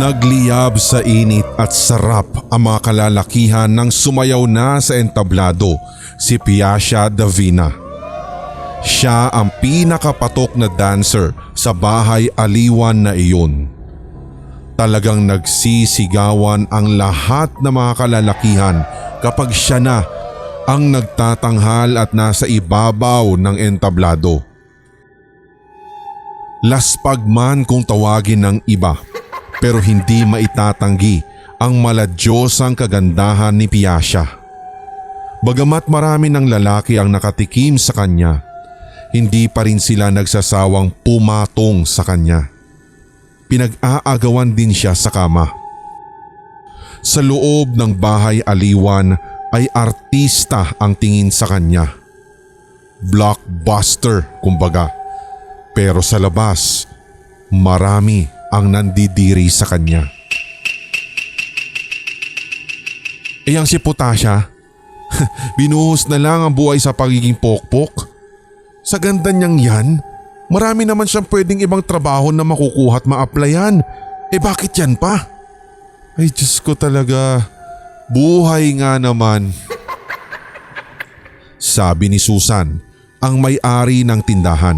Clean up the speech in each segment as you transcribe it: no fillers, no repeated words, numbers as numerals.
Nagliyab sa init at sarap ang mga kalalakihan nang sumayaw na sa entablado si Piasha Davina. Siya ang pinakapatok na dancer sa bahay aliwan na iyon. Talagang nagsisigawan ang lahat ng mga kalalakihan kapag siya na ang nagtatanghal at nasa ibabaw ng entablado. Laspag man kung tawagin ng iba, pero hindi maitatanggi ang maladyosang kagandahan ni Piasha. Bagamat marami ng lalaki ang nakatikim sa kanya, hindi pa rin sila nagsasawang pumatong sa kanya. Pinag-aagawan din siya sa kama. Sa loob ng bahay aliwan ay artista ang tingin sa kanya. Blockbuster kumbaga. Pero sa labas, marami ang nandidiri sa kanya. Yang si Putasha, binuhos na lang ang buhay sa pagiging pokpok. Sa ganda niyang yan, marami naman siyang pwedeng ibang trabaho na makukuha at ma-applyan. Bakit yan pa? Ay Diyos ko talaga, buhay nga naman. Sabi ni Susan, ang may-ari ng tindahan.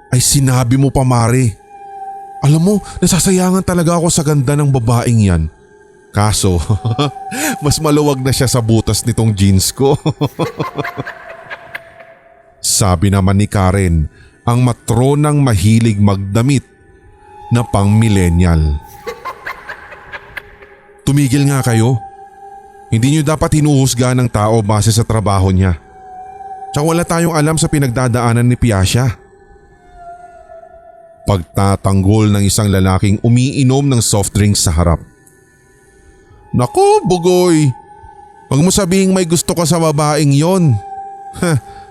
Ay sinabi mo pa Mare. Alam mo, nasasayangan talaga ako sa ganda ng babaeng yan. Kaso, mas maluwag na siya sa butas nitong jeans ko. Sabi naman ni Karen, ang matronang mahilig magdamit na pang-millennial. Tumigil nga kayo. Hindi niyo dapat hinuhusga ng tao base sa trabaho niya. Tsaka wala tayong alam sa pinagdadaanan ni Piasha. Pagtatanggol ng isang lalaking umiinom ng soft drinks sa harap. Naku, Bugoy! Huwag mo sabihing may gusto ka sa babaeng yon.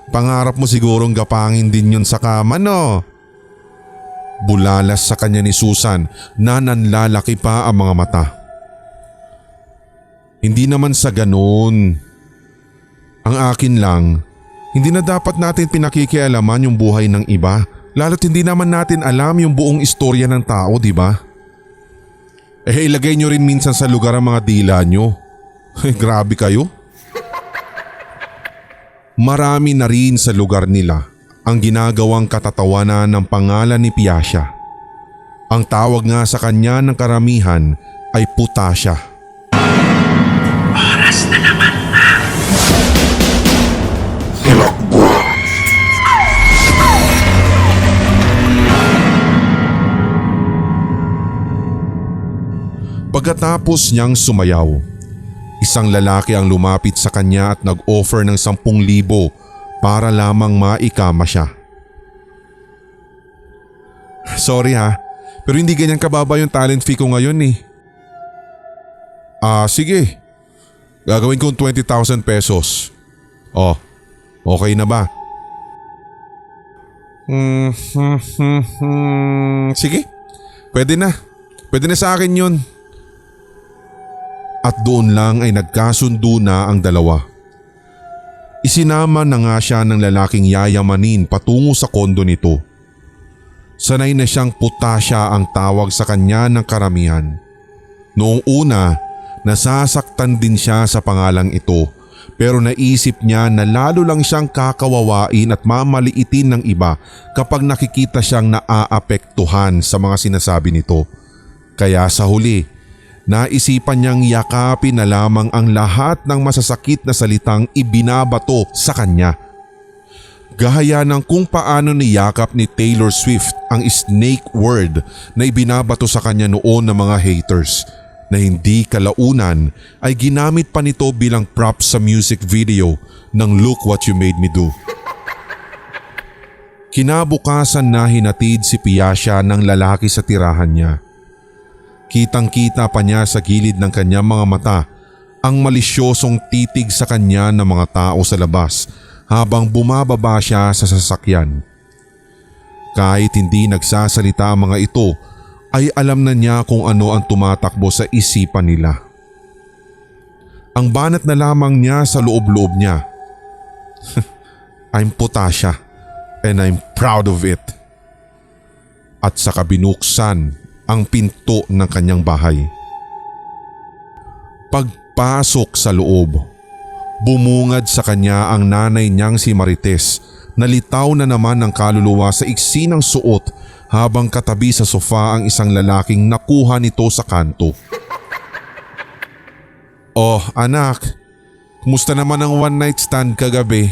Pangarap mo sigurong gapangin din yun sa kama, no? Bulalas sa kanya ni Susan na nanlalaki pa ang mga mata. Hindi naman sa ganoon. Ang akin lang, hindi na dapat natin pinakikialaman yung buhay ng iba. Lalo't hindi naman natin alam yung buong istorya ng tao, di ba? Ilagay nyo rin minsan sa lugar ang mga dila nyo. Grabe kayo. Marami na rin sa lugar nila ang ginagawang katatawanan ng pangalan ni Piasha. Ang tawag nga sa kanya ng karamihan ay Putasha. Oras na naman na. Pagkatapos niyang sumayaw, isang lalaki ang lumapit sa kanya at nag-offer ng 10,000 para lamang maikama siya. Sorry ha, pero hindi ganyan kababa yung talent fee ko ngayon eh. Sige. Gagawin kong 20,000 pesos. Oh, okay na ba? Sige, pwede na. Pwede na sa akin yun. At doon lang ay nagkasundo na ang dalawa. Isinama na nga siya ng lalaking yayamanin patungo sa kondo nito. Sanay na siyang Putasha ang tawag sa kanya ng karamihan. Noong una, nasasaktan din siya sa pangalang ito, pero naisip niya na lalo lang siyang kakawawain at mamaliitin ng iba kapag nakikita siyang naaapektuhan sa mga sinasabi nito. Kaya sa huli, naisipan niyang yakapin na lamang ang lahat ng masasakit na salitang ibinabato sa kanya. Gaya ng kung paano niyakap ni Taylor Swift ang snake word na ibinabato sa kanya noon ng mga haters na hindi kalaunan ay ginamit pa nito bilang prop sa music video ng Look What You Made Me Do. Kinabukasan na hinatid si Piasha ng lalaki sa tirahan niya. Kitang-kita pa niya sa gilid ng kanyang mga mata ang malisyosong titig sa kanya ng mga tao sa labas habang bumababa siya sa sasakyan. Kahit hindi nagsasalita ang mga ito, ay alam na niya kung ano ang tumatakbo sa isipan nila. Ang banat na lamang niya sa loob-loob niya. I'm Putasha and I'm proud of it. At saka binuksan ang pinto ng kanyang bahay. Pagpasok sa loob, bumungad sa kanya ang nanay niyang si Marites. Nalitaw na naman ng kaluluwa sa iksi ng suot habang katabi sa sofa ang isang lalaking nakuha nito sa kanto. Oh anak, kumusta naman ang one night stand kagabi?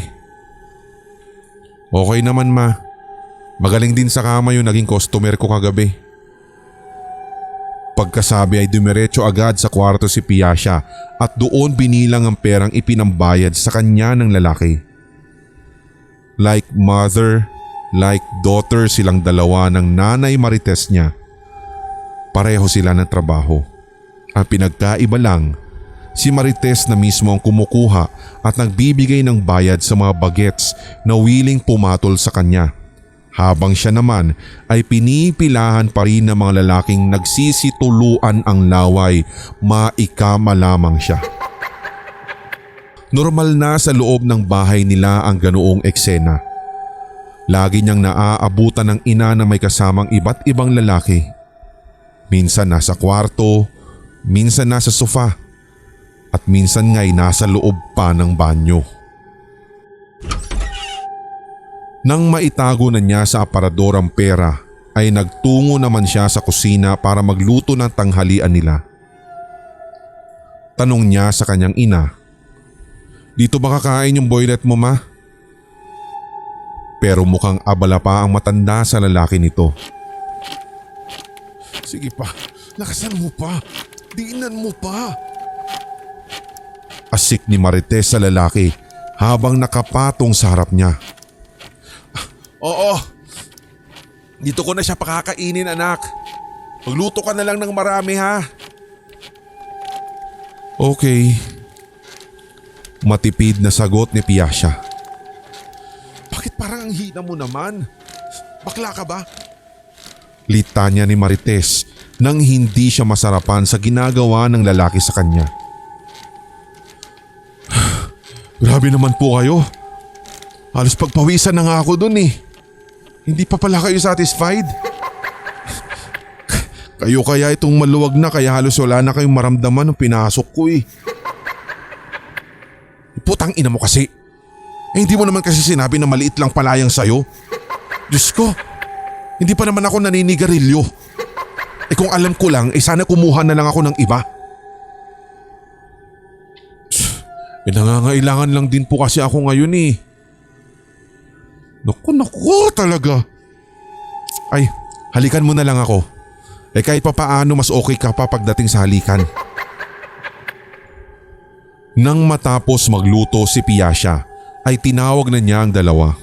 Okay naman ma. Magaling din sa kama yung naging customer ko kagabi. Pagkasabi ay dumiretso agad sa kwarto si Piasha at doon binilang ang perang ipinambayad sa kanya ng lalaki. Like mother, like daughter silang dalawa ng nanay Marites niya. Pareho sila ng trabaho. Ang pinagkaiba lang, si Marites na mismo ang kumukuha at nagbibigay ng bayad sa mga bagets na willing pumatol sa kanya. Habang siya naman ay pinipilahan pa rin ng mga lalaking nagsisituluan ang laway, maikama lamang siya. Normal na sa loob ng bahay nila ang ganoong eksena. Lagi niyang naaabutan ng ina na may kasamang iba't ibang lalaki. Minsan nasa kwarto, minsan nasa sofa, at minsan nga'y nasa loob pa ng banyo. Nang maitago na niya sa aparador ang pera, ay nagtungo naman siya sa kusina para magluto ng tanghalian nila. Tanong niya sa kanyang ina, "Dito ba kakain yung boylet mo ma?" Pero mukhang abala pa ang matanda sa lalaki nito. "Sige pa, lakasan mo pa, diinan mo pa." Asik ni Marites sa lalaki habang nakapatong sa harap niya. "Oo, dito ko na siya pakakainin anak. Magluto ka na lang ng marami ha." "Okay." Matipid na sagot ni Piasha. "Bakit parang ang hina mo naman? Bakla ka ba?" Litanya ni Marites nang hindi siya masarapan sa ginagawa ng lalaki sa kanya. "Grabe naman po kayo. Halos pagpawisan na nga ako dun eh. Hindi pa pala kayo satisfied? Kayo kaya itong maluwag na kaya halos wala na kayong maramdaman nung pinasok ko eh." "Putang ina mo kasi. Hindi mo naman kasi sinabi na maliit lang palayang sayo. Diyos ko, hindi pa naman ako naninigarilyo. Kung alam ko lang, sana kumuha na lang ako ng iba." "Nangangailangan lang din po kasi ako ngayon eh." Naku talaga. "Ay, halikan mo na lang ako. Kahit papaano mas okay ka pa pagdating sa halikan." Nang matapos magluto si Piasha ay tinawag na niya ang dalawa.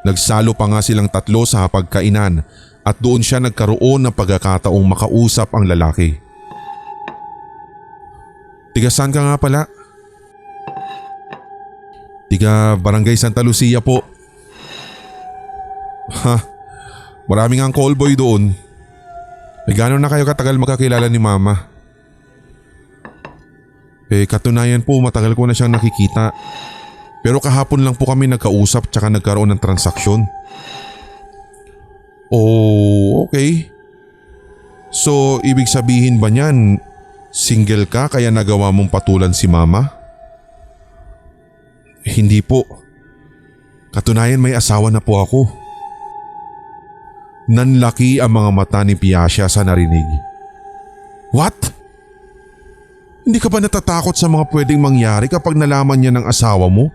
Nagsalo pa nga silang tatlo sa hapagkainan at doon siya nagkaroon ng pagkakataong makausap ang lalaki. "Tiga saan ka nga pala?" "Tiga Barangay Santa Lucia po." "Ha, maraming ang callboy doon. Gano'n na kayo katagal magkakilala ni mama?" Katunayan po matagal ko na siyang nakikita. Pero kahapon lang po kami nagkausap tsaka nagkaroon ng transaksyon." "Oh, okay. So ibig sabihin ba niyan, single ka kaya nagawa mong patulan si mama?" "Hindi po. Katunayan may asawa na po ako." Nanlaki ang mga mata ni Piasha sa narinig. "What? Hindi ka ba natatakot sa mga pwedeng mangyari kapag nalaman niya ng asawa mo?"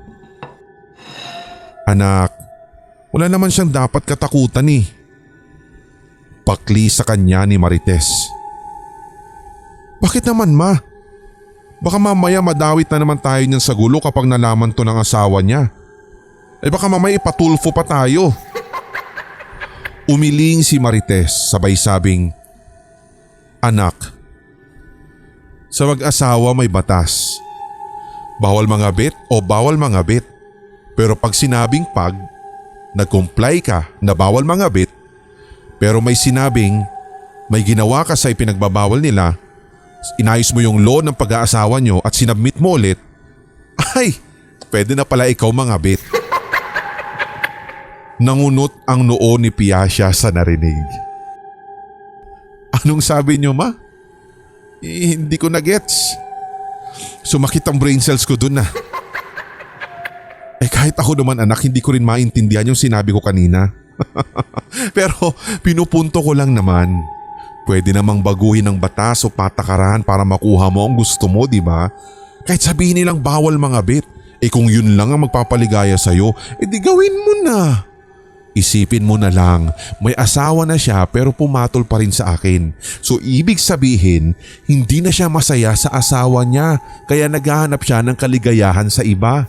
"Anak, wala naman siyang dapat katakutan eh." Pakli sa kanya ni Marites. "Bakit naman ma? Baka mamaya madawit na naman tayo niyan sa gulo kapag nalaman to ng asawa niya. Baka mamaya ipatulfo pa tayo." Umiling si Marites sabay sabing, "Anak, sa mag-asawa may batas. Bawal mangabit o bawal mangabit. Pero pag sinabing pag, nag-comply ka na bawal mangabit, pero may sinabing May ginawa ka sa ipinagbabawal nila, inayos mo yung law ng pag-aasawa nyo at sinabmit mo ulit, ay, pwede na pala ikaw mangabit. Nangunot ang noo ni Piasha sa narinig. Anong sabi nyo, ma? Hindi ko na-gets. Sumakit ang brain cells ko dun na. Kahit ako naman anak, hindi ko rin maintindihan yung sinabi ko kanina. Pero pinupunto ko lang naman. Pwede namang baguhin ng batas o patakaran para makuha mo ang gusto mo, di ba? Kahit sabihin nilang bawal mangabit, kung yun lang ang magpapaligaya sa'yo, di gawin mo na. Isipin mo na lang, may asawa na siya pero pumatol pa rin sa akin. So ibig sabihin, hindi na siya masaya sa asawa niya kaya naghahanap siya ng kaligayahan sa iba.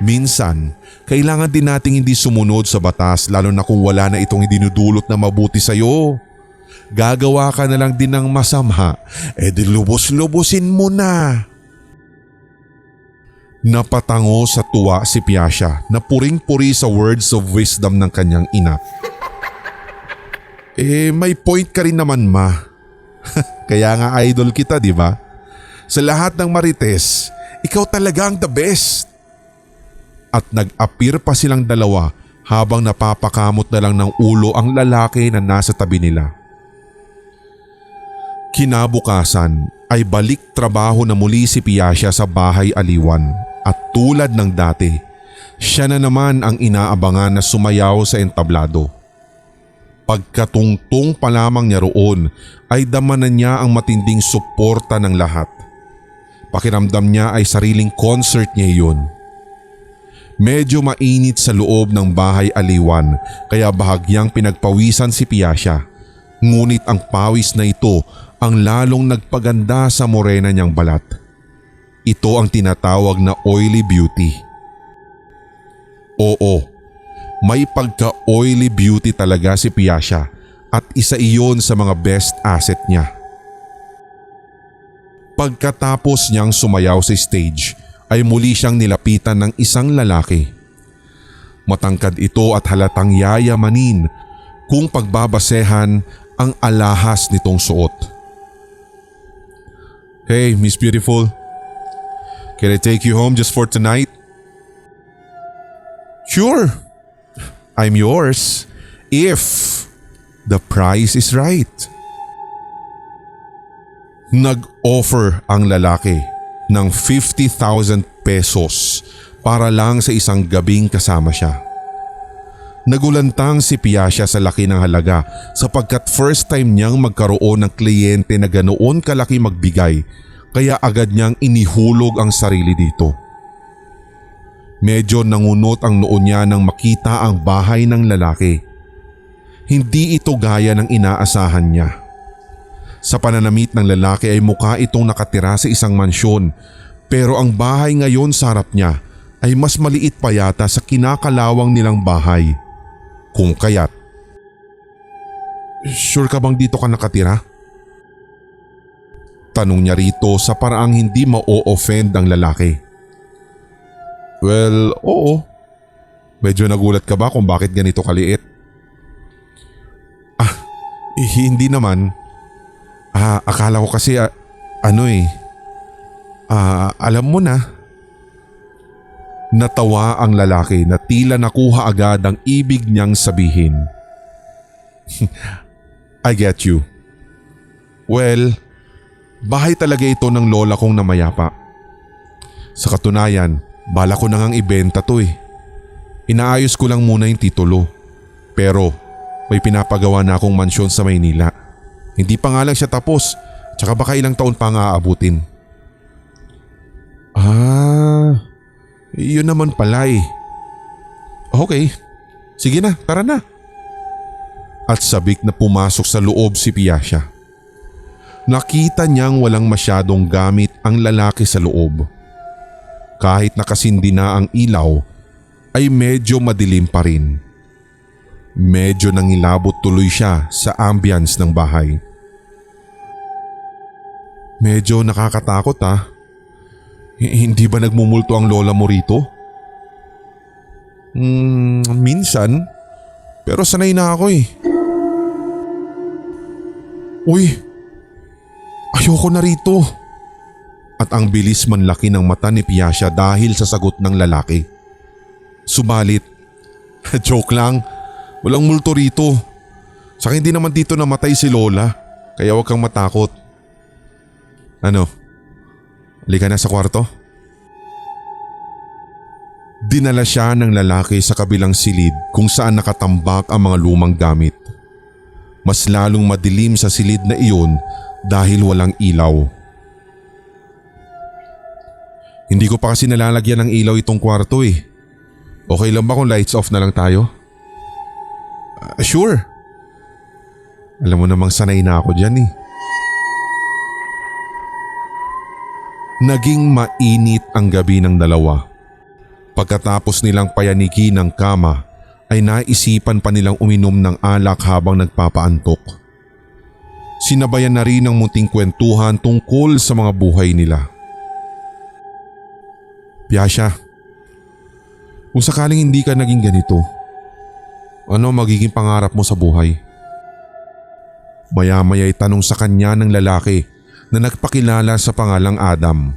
Minsan, kailangan din nating hindi sumunod sa batas lalo na kung wala na itong dinudulot na mabuti sa'yo. Gagawa ka na lang din ng masama, di lubos-lubosin mo na. Napatango sa tuwa si Piasha na puring-puri sa words of wisdom ng kanyang ina. May point ka rin naman, ma. Kaya nga idol kita, di ba? Sa lahat ng marites, ikaw talaga ang the best. At nag-appear pa silang dalawa habang napapakamot na lang ng ulo ang lalaki na nasa tabi nila. Kinabukasan ay balik trabaho na muli si Piasha sa bahay aliwan at tulad ng dati, siya na naman ang inaabangan na sumayaw sa entablado. Pagkatungtong pa lamang niya roon ay damanan niya ang matinding suporta ng lahat. Pakiramdam niya ay sariling concert niya iyon. Medyo mainit sa loob ng bahay aliwan kaya bahagyang pinagpawisan si Piasha. Ngunit ang pawis na ito ang lalong nagpaganda sa morena niyang balat. Ito ang tinatawag na oily beauty. Oo, may pagka-oily beauty talaga si Piasha at isa iyon sa mga best asset niya. Pagkatapos niyang sumayaw sa stage ay muli siyang nilapitan ng isang lalaki. Matangkad ito at halatang yayamanin kung pagbabasehan ang alahas nitong suot. Hey, Miss Beautiful. Can I take you home just for tonight? Sure. I'm yours if the price is right. Nag-offer ang lalaki ng 50,000 pesos para lang sa isang gabing kasama siya. Nagulantang si Piasha sa laki ng halaga sapagkat first time niyang magkaroon ng kliyente na ganoon kalaki magbigay kaya agad niyang inihulog ang sarili dito. Medyo nangunot ang noo niya nang makita ang bahay ng lalaki. Hindi ito gaya ng inaasahan niya. Sa pananamit ng lalaki ay mukha itong nakatira sa isang mansyon pero ang bahay ngayon sa harap niya ay mas maliit pa yata sa kinakalawang nilang bahay. Kung kaya't, sure ka bang dito ka nakatira? Tanong niya rito sa paraang hindi ma-o-offend ang lalaki. Well, oo. Medyo nagulat ka ba kung bakit ganito kaliit? Hindi naman. Akala ko kasi alam mo na. Natawa ang lalaki na tila nakuha agad ang ibig niyang sabihin. I get you. Well, bahay talaga ito ng lola kong namayapa. Sa katunayan, bala ko na ngang ibenta to eh. Inaayos ko lang muna yung titulo. Pero may pinapagawa na akong mansyon sa Maynila. Hindi pa nga lang siya tapos, tsaka baka ilang taon pa nga aabutin. Yun naman pala eh. Okay, sige na, tara na. At sabik na pumasok sa loob si Piasha. Nakita niyang walang masyadong gamit ang lalaki sa loob. Kahit nakasindi na ang ilaw, ay medyo madilim pa rin. Medyo nangilabot tuloy siya sa ambience ng bahay. Medyo nakakatakot ah. Hindi ba nagmumulto ang lola mo rito? Minsan, pero sanay na ako eh. Uy! Ayoko na rito! At ang bilis manlaki ng mata ni Piasha dahil sa sagot ng lalaki. Subalit, joke lang, walang multo rito. Saka hindi naman dito namatay si Lola, kaya huwag kang matakot. Ano? Halika na sa kwarto? Dinala siya ng lalaki sa kabilang silid kung saan nakatambak ang mga lumang gamit. Mas lalong madilim sa silid na iyon dahil walang ilaw. Hindi ko pa kasi nalalagyan ng ilaw itong kwarto eh. Okay lang ba kung lights off na lang tayo? Sure. Alam mo namang sanay na ako dyan eh. Naging mainit ang gabi ng dalawa. Pagkatapos nilang payanigin ng kama ay naisipan pa nilang uminom ng alak habang nagpapaantok. Sinabayan na rin ang munting kwentuhan tungkol sa mga buhay nila. Piasha, kung sakaling hindi ka naging ganito, ano magiging pangarap mo sa buhay? Maya-maya'y tanong sa kanya ng lalaki na nagpakilala sa pangalang Adam.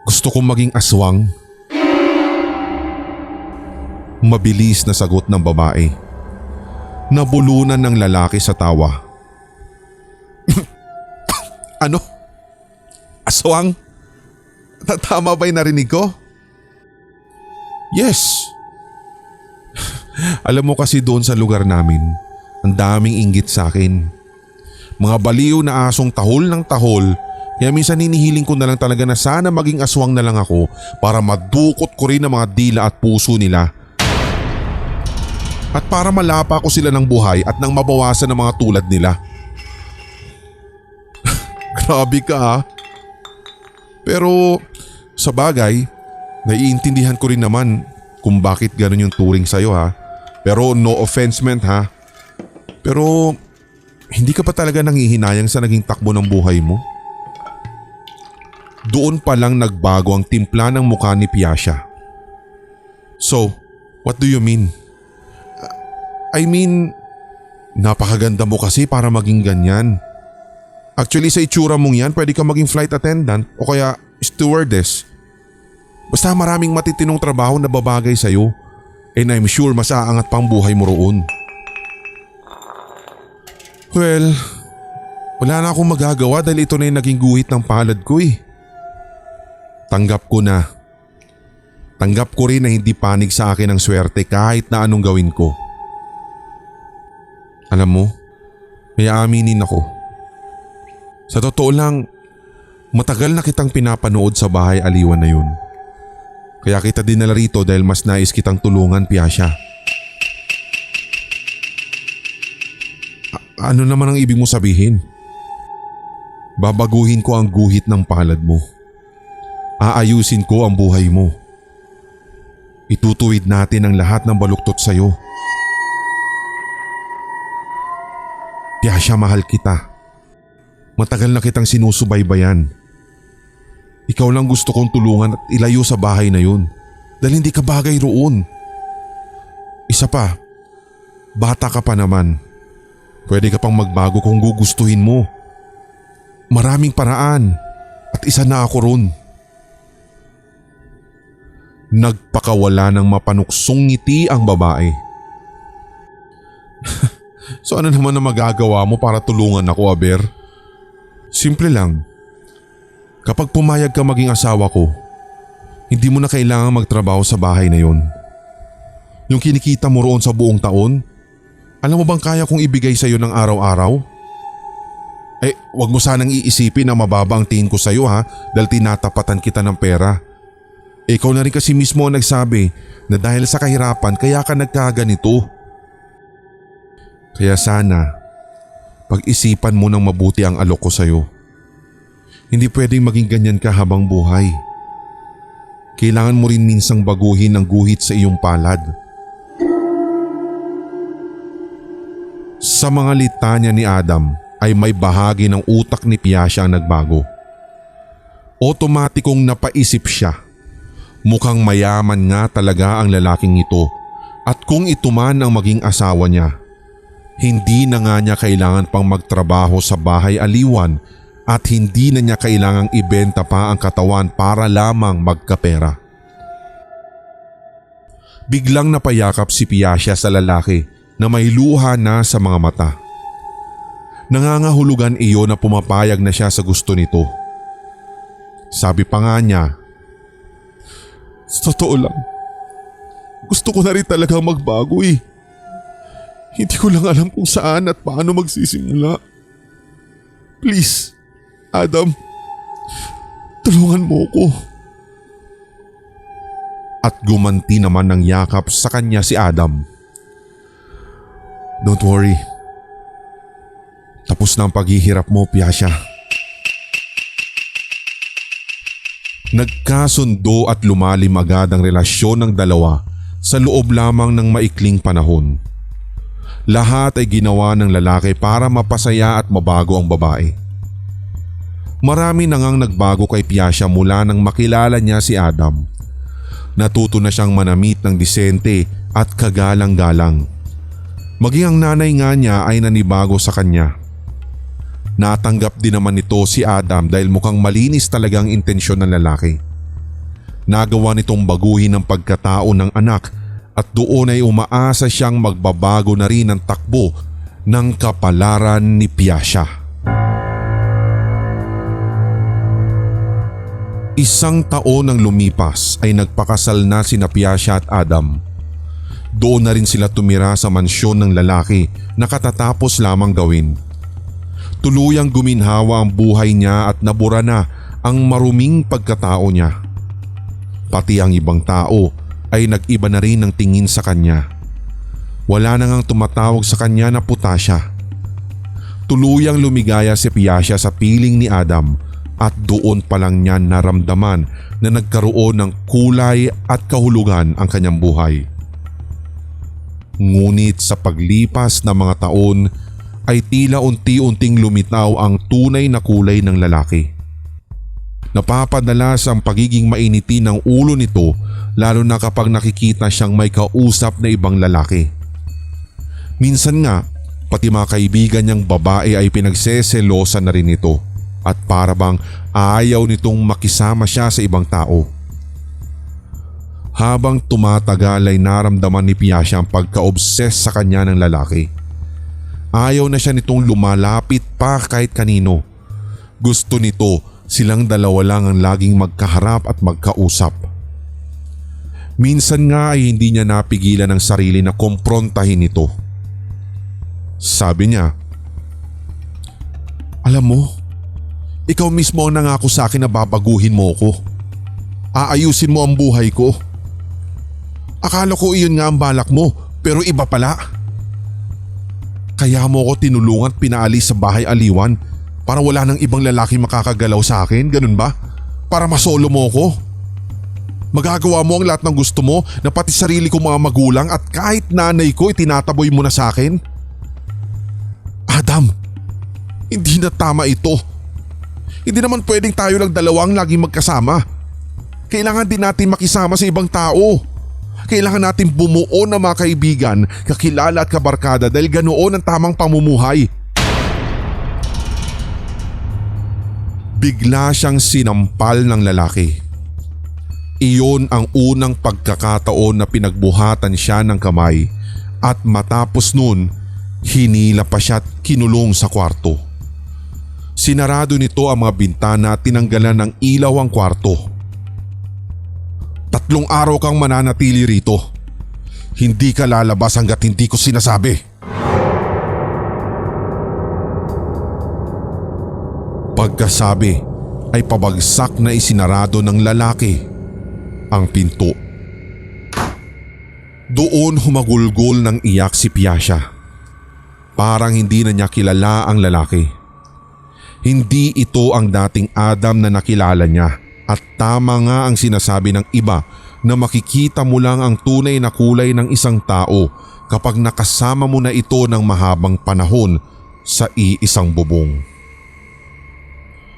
Gusto kong maging aswang. Mabilis na sagot ng babae. Nabulunan ng lalaki sa tawa. Ano? Aswang? Tama ba yung narinig ko? Yes. Alam mo kasi doon sa lugar namin, ang daming inggit sa akin. Mga baliw na asong tahol ng tahol, kaya minsan hinihiling ko na lang talaga na sana maging aswang na lang ako para madukot ko rin ang mga dila at puso nila. At para malapa ko sila ng buhay at nang mabawasan ng mga tulad nila. Grabe ka ha. Pero sa bagay, naiintindihan ko rin naman kung bakit ganun yung turing sa'yo ha. Pero no offense meant ha. Pero hindi ka pa talaga nanghihinayang sa naging takbo ng buhay mo? Doon pa lang nagbago ang timpla ng mukha ni Piasha. So, what do you mean? I mean, napakaganda mo kasi para maging ganyan. Actually sa itsura mong yan, pwede ka maging flight attendant o kaya stewardess. Basta maraming matitinong trabaho na babagay sa'yo. And I'm sure mas aangat pang buhay mo roon. Well, wala na akong magagawa dahil ito na yung naging guhit ng palad ko eh. Tanggap ko na. Tanggap ko rin na hindi panig sa akin ang swerte kahit na anong gawin ko. Alam mo, may aaminin ako. Sa totoo lang, matagal na kitang pinapanood sa bahay aliwan na yun. Kaya kita dinala rito dahil mas nais kitang tulungan, Piasha. Ano naman ang ibig mo sabihin? Babaguhin ko ang guhit ng palad mo. Aayusin ko ang buhay mo. Itutuwid natin ang lahat ng baluktot sa'yo. Piasha, mahal kita. Matagal na kitang sinusubaybayan. Ikaw lang gusto kong tulungan at ilayo sa bahay na yun dahil hindi ka bagay roon. Isa pa, bata ka pa naman. Pwede ka pang magbago kung gugustuhin mo. Maraming paraan at isa na ako ron. Nagpakawala ng mapanuksong ngiti ang babae. So ano naman na magagawa mo para tulungan ako, Aber? Simple lang. Kapag pumayag ka maging asawa ko, hindi mo na kailangang magtrabaho sa bahay na yon. Yung kinikita mo roon sa buong taon, alam mo bang kaya kong ibigay sa iyo ng araw-araw? Wag mo sanang iisipin na mababa ang tingin ko sa iyo ha dahil tinatapatan kita ng pera. Ikaw na rin kasi mismo ang nagsabi na dahil sa kahirapan kaya ka nagkaganito. Kaya sana, pag-isipan mo ng mabuti ang alok ko sa iyo. Hindi pwedeng maging ganyan ka habang buhay. Kailangan mo rin minsang baguhin ang guhit sa iyong palad. Sa mga litanya ni Adam ay may bahagi ng utak ni Piasha ang nagbago. Otomatikong napaisip siya. Mukhang mayaman nga talaga ang lalaking ito at kung ito man ang maging asawa niya, Hindi na nga niya kailangan pang magtrabaho sa bahay aliwan at hindi na niya kailangang ibenta pa ang katawan para lamang magkapera. Biglang napayakap si Piasya sa lalaki na may luha na sa mga mata. Nangangahulugan iyon na pumapayag na siya sa gusto nito. Sabi pa nga niya, "Sa totoo lang, gusto ko na rin talagang magbago eh. Hindi ko lang alam kung saan at paano magsisimula. Please, Adam, tulungan mo ko." At gumanti naman ng yakap sa kanya si Adam. "Don't worry. Tapos na ang paghihirap mo, Piasya." Nagkasundo at lumalim agad ang relasyon ng dalawa sa loob lamang ng maikling panahon. Lahat ay ginawa ng lalaki para mapasaya at mabago ang babae. Marami na ngang nagbago kay Piasya mula nang makilala niya si Adam. Natuto na siyang manamit ng disente at kagalang-galang. Maging ang nanay nga niya ay nanibago sa kanya. Natanggap din naman nito si Adam dahil mukhang malinis talagang intensyon ng lalaki. Nagawa nitong baguhin ang pagkatao ng anak at doon ay umaasa siyang magbabago na rin ang takbo ng kapalaran ni Piasya. Isang taon ang lumipas ay nagpakasal na sina Piasya at Adam. Doon na rin sila tumira sa mansyon ng lalaki na katatapos lamang gawin. Tuluyang guminhawa ang buhay niya at nabura na ang maruming pagkatao niya. Pati ang ibang tao ay nag-iba na rin ang tingin sa kanya. Wala na ngang tumatawag sa kanya na Putasya. Tuluyang lumigaya si Piasya sa piling ni Adam at doon pa lang niya naramdaman na nagkaroon ng kulay at kahulugan ang kanyang buhay. Ngunit sa paglipas ng mga taon ay tila unti-unting lumitaw ang tunay na kulay ng lalaki. Napapadalas ang pagiging mainiti ng ulo nito lalo na kapag nakikita siyang may kausap na ibang lalaki. Minsan nga, pati mga kaibigan niyang babae ay pinagseselosa na rin ito at para bang ayaw nitong makisama siya sa ibang tao. Habang tumatagal ay naramdaman ni Piasya ang pagka-obsess sa kanya ng lalaki. Ayaw na siya nitong lumalapit pa kahit kanino. Gusto nito silang dalawa lang ang laging magkaharap at magkausap. Minsan nga ay hindi niya napigilan ang sarili na kumprontahin ito. Sabi niya, "Alam mo, ikaw mismo ang nangako sa akin na babaguhin mo ko. Aayusin mo ang buhay ko. Akala ko iyon nga ang balak mo pero iba pala. Kaya mo ko tinulungan at pinaalis sa bahay aliwan para wala nang ibang lalaki makakagalaw sa akin, ganun ba? Para masolo mo ko. Magagawa mo ang lahat ng gusto mo na pati sarili kong mga magulang at kahit nanay ko itinataboy mo na sa akin. Adam, hindi na tama ito. Hindi naman pwedeng tayo lang dalawang laging magkasama. Kailangan din natin makisama sa ibang tao. Kailangan natin bumuo ng mga kaibigan, kakilala at kabarkada dahil ganoon ang tamang pamumuhay." Bigla siyang sinampal ng lalaki. Iyon ang unang pagkakataon na pinagbuhatan siya ng kamay at matapos nun, hinila pa siya at kinulong sa kwarto. Sinarado nito ang mga bintana at tinanggalan ng ilaw ang kwarto. "3 araw kang mananatili rito. Hindi ka lalabas hanggat hindi ko sinasabi." Pagkasabi ay pabagsak na isinarado ng lalaki ang pinto. Doon humagulgol ng iyak si Piasya. Parang hindi na niya kilala ang lalaki. Hindi ito ang dating Adam na nakilala niya at tama nga ang sinasabi ng iba na makikita mo lang ang tunay na kulay ng isang tao kapag nakasama mo na ito ng mahabang panahon sa iisang bubong.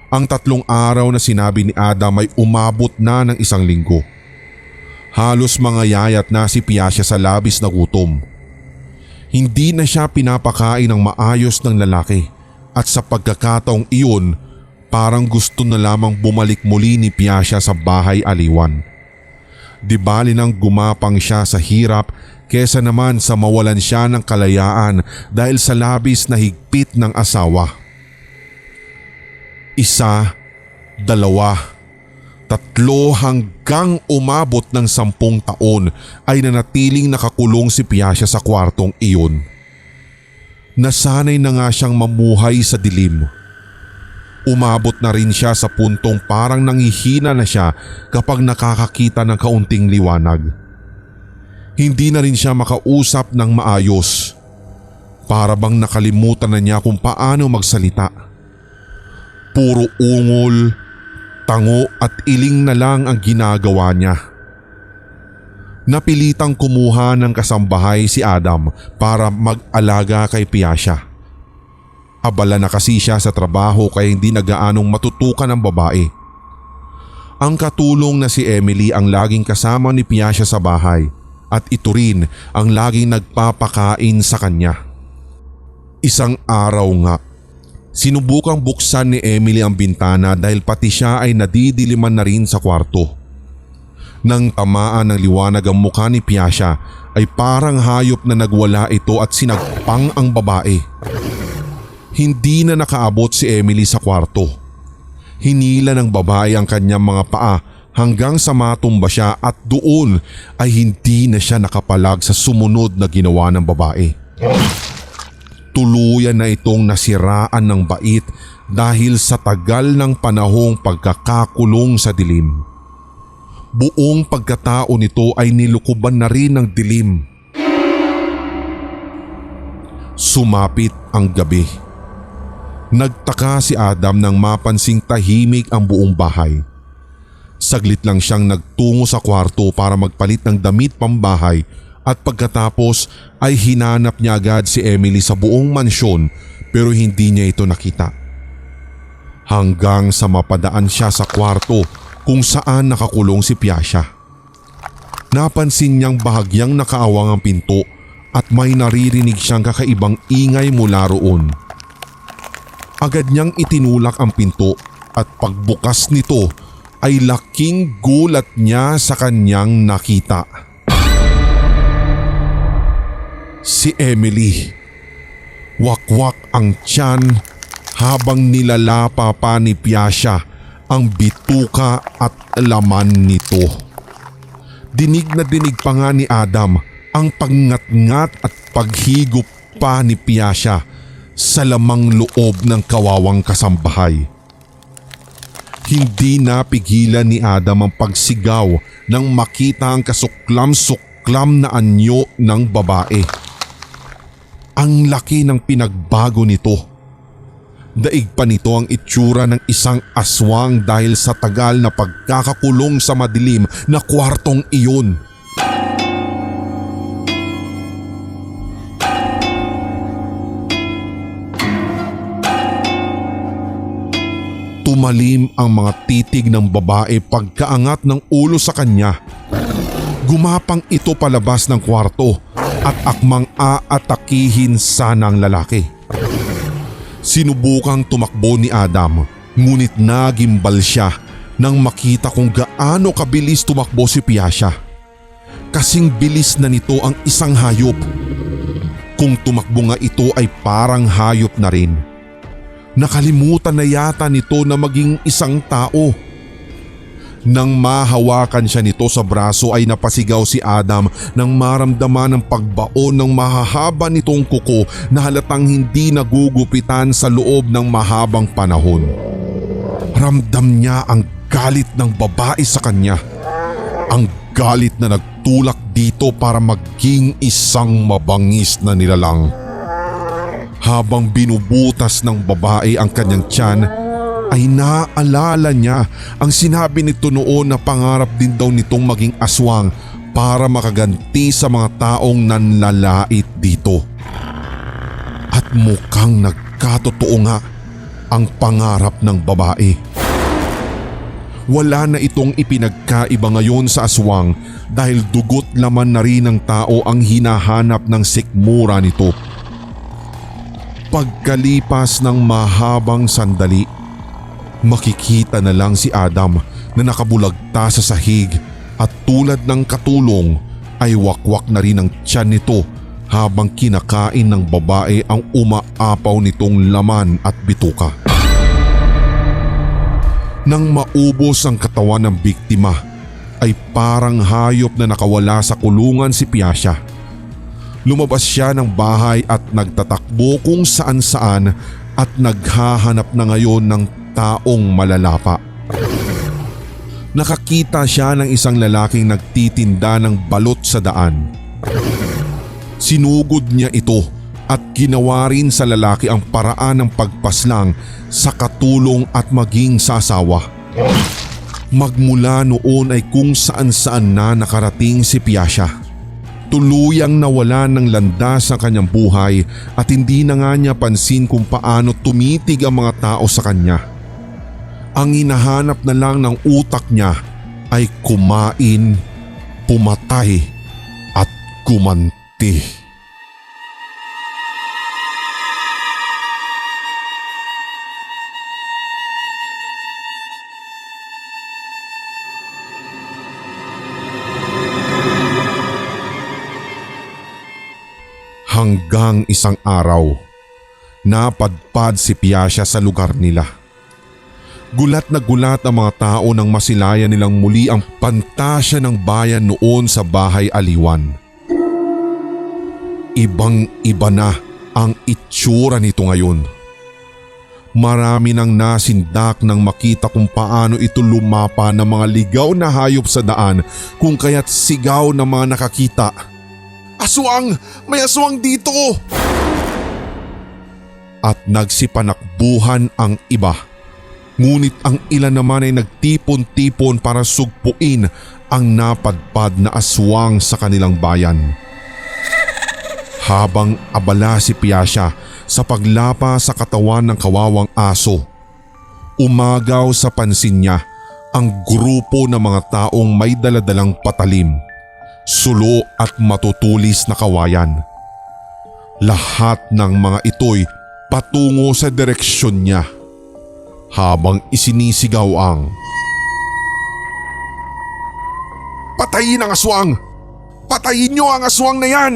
Ang 3 araw na sinabi ni Adam ay umabot na ng 1 linggo. Halos mangayayat na si Piasya sa labis na gutom. Hindi na siya pinapakain ng maayos ng lalaki at sa pagkakataong iyon parang gusto na lamang bumalik muli ni Piasya sa bahay aliwan. Di bali nang gumapang siya sa hirap kesa naman sa mawalan siya ng kalayaan dahil sa labis na higpit ng asawa. 1, 2, 3 hanggang umabot ng 10 taon ay nanatiling nakakulong si Piasya sa kwartong iyon. Nasanay na nga siyang mamuhay sa dilim. Umabot na rin siya sa puntong parang nangihina na siya kapag nakakakita ng kaunting liwanag. Hindi na rin siya makausap ng maayos. Para bang nakalimutan na niya kung paano magsalita. Puro ungol, tango at iling na lang ang ginagawa niya. Napilitang kumuha ng kasambahay si Adam para mag-alaga kay Piasya. Abala na kasi siya sa trabaho kaya hindi na gaanong matutukan ng babae. Ang katulong na si Emily ang laging kasama ni Piasya sa bahay at ito rin ang laging nagpapakain sa kanya. Isang araw nga, sinubukang buksan ni Emily ang bintana dahil pati siya ay nadidiliman na rin sa kwarto. Nang tamaan ng liwanag ang mukha ni Piasya ay parang hayop na nagwala ito at sinagpang ang babae. Hindi na nakaabot si Emily sa kwarto. Hinila ng babae ang kanyang mga paa hanggang sa matumba siya at doon ay hindi na siya nakapalag sa sumunod na ginawa ng babae. Tuluyan na itong nasiraan ng bait dahil sa tagal ng panahong pagkakakulong sa dilim. Buong pagkatao nito ay nilukuban na rin ng dilim. Sumapit ang gabi. Nagtaka si Adam nang mapansing tahimik ang buong bahay. Saglit lang siyang nagtungo sa kwarto para magpalit ng damit pambahay at pagkatapos ay hinanap niya agad si Emily sa buong mansyon pero hindi niya ito nakita. Hanggang sa mapadaan siya sa kwarto kung saan nakakulong si Piasya. Napansin niyang bahagyang nakaawang ang pinto at may naririnig siyang kakaibang ingay mula roon. Agad niyang itinulak ang pinto at pagbukas nito ay laking gulat niya sa kanyang nakita. Si Emily. Wakwak ang tiyan habang nilalapa pa ni Piasya ang bituka at laman nito. Dinig na dinig pa nga ni Adam ang pagngat-ngat at paghigop pa ni Piasya sa lamang loob ng kawawang kasambahay. Hindi napigilan ni Adam ang pagsigaw nang makita ang kasuklam-suklam na anyo ng babae. Ang laki ng pinagbago nito. Daig pa nito ang itsura ng isang aswang dahil sa tagal na pagkakakulong sa madilim na kwartong iyon. Tumalim ang mga titig ng babae pagkaangat ng ulo sa kanya. Gumapang ito palabas ng kwarto at akmang aatakihin sana ang lalaki. Sinubukang tumakbo ni Adam ngunit nagimbal siya nang makita kung gaano kabilis tumakbo si Piasya. Kasing bilis na nito ang isang hayop. Kung tumakbo nga ito ay parang hayop na rin. Nakalimutan na yata nito na maging isang tao. Nang mahawakan siya nito sa braso ay napasigaw si Adam nang maramdaman ang pagbaon ng mahahaba nitong kuko na halatang hindi nagugupitan sa loob ng mahabang panahon. Ramdam niya ang galit ng babae sa kanya. Ang galit na nagtulak dito para maging isang mabangis na nilalang. Habang binubutas ng babae ang kanyang tiyan, ay naaalala niya ang sinabi nito noon na pangarap din daw nitong maging aswang para makaganti sa mga taong nanlalait dito. At mukhang nagkatotoo nga ang pangarap ng babae. Wala na itong ipinagkaiba ngayon sa aswang dahil dugot laman na rin ng tao ang hinahanap ng sikmura nito. Pagkalipas ng mahabang sandali, makikita na lang si Adam na nakabulagta sa sahig at tulad ng katulong ay wakwak na rin ang tiyan nito habang kinakain ng babae ang umaapaw nitong laman at bituka. Nang maubos ang katawan ng biktima ay parang hayop na nakawala sa kulungan si Piasya. Lumabas siya ng bahay at nagtatakbo kung saan-saan at naghahanap na ngayon ng taong malalapa. Nakakita siya ng isang lalaking nagtitinda ng balot sa daan. Sinugod niya ito at ginawa rin sa lalaki ang paraan ng pagpaslang sa katulong at maging sa asawa. Magmula noon ay kung saan-saan na nakarating si Piasya. Tuluyang nawalan ng landas ang kanyang buhay at hindi na nga niya pansin kung paano tumitig ang mga tao sa kanya. Ang hinahanap na lang ng utak niya ay kumain, pumatay at gumanti. Hanggang isang araw, napadpad si Piasya sa lugar nila. Gulat na gulat ang mga tao nang masilayan nilang muli ang pantasya ng bayan noon sa Bahay Aliwan. Ibang-iba na ang itsura nito ngayon. Marami nang nasindak nang makita kung paano ito lumapa ng mga ligaw na hayop sa daan kung kaya't sigaw ng mga nakakita. Aswang! May aswang dito! At nagsipanakbuhan ang iba. Ngunit ang ilan naman ay nagtipon-tipon para sugpuin ang napadpad na aswang sa kanilang bayan. Habang abala si Piasya sa paglapa sa katawan ng kawawang aso, umagaw sa pansin niya ang grupo ng mga taong may daladalang patalim, sulo at matutulis na kawayan. Lahat ng mga ito'y patungo sa direksyon niya habang isinisigaw ang "Patayin ang aswang! Patayin niyo ang aswang na yan!"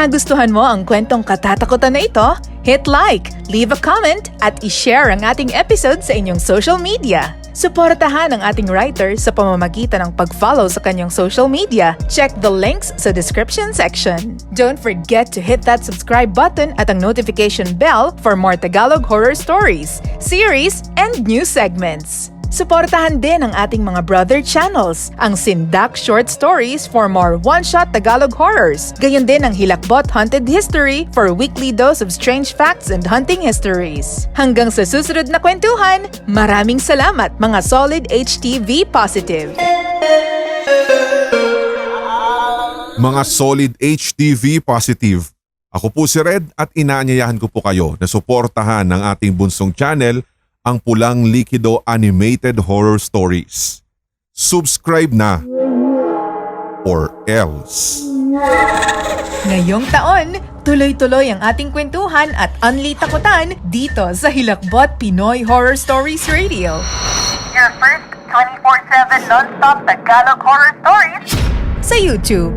Nagustuhan mo ang kwentong katatakutan na ito? Hit like, leave a comment at i-share ang ating episode sa inyong social media. Suportahan ang ating writer sa pamamagitan ng pag-follow sa kanyang social media. Check the links sa description section. Don't forget to hit that subscribe button at ang notification bell for more Tagalog horror stories, series, and new segments. Suportahan din ang ating mga brother channels, ang Sindak Short Stories for more one-shot Tagalog horrors. Gayon din ang Hilakbot Haunted History for a weekly dose of strange facts and hunting histories. Hanggang sa susunod na kwentuhan, maraming salamat mga Solid HTV Positive. Mga Solid HTV Positive, ako po si Red at inaanyayahan ko po kayo na suportahan ng ating bunsong channel, ang Pulang Likido Animated Horror Stories. Subscribe na or else. Ngayong taon, tuloy-tuloy ang ating kwentuhan at unli takutan dito sa Hilakbot Pinoy Horror Stories Radio. Your first 24/7 non-stop Tagalog horror stories Sa YouTube.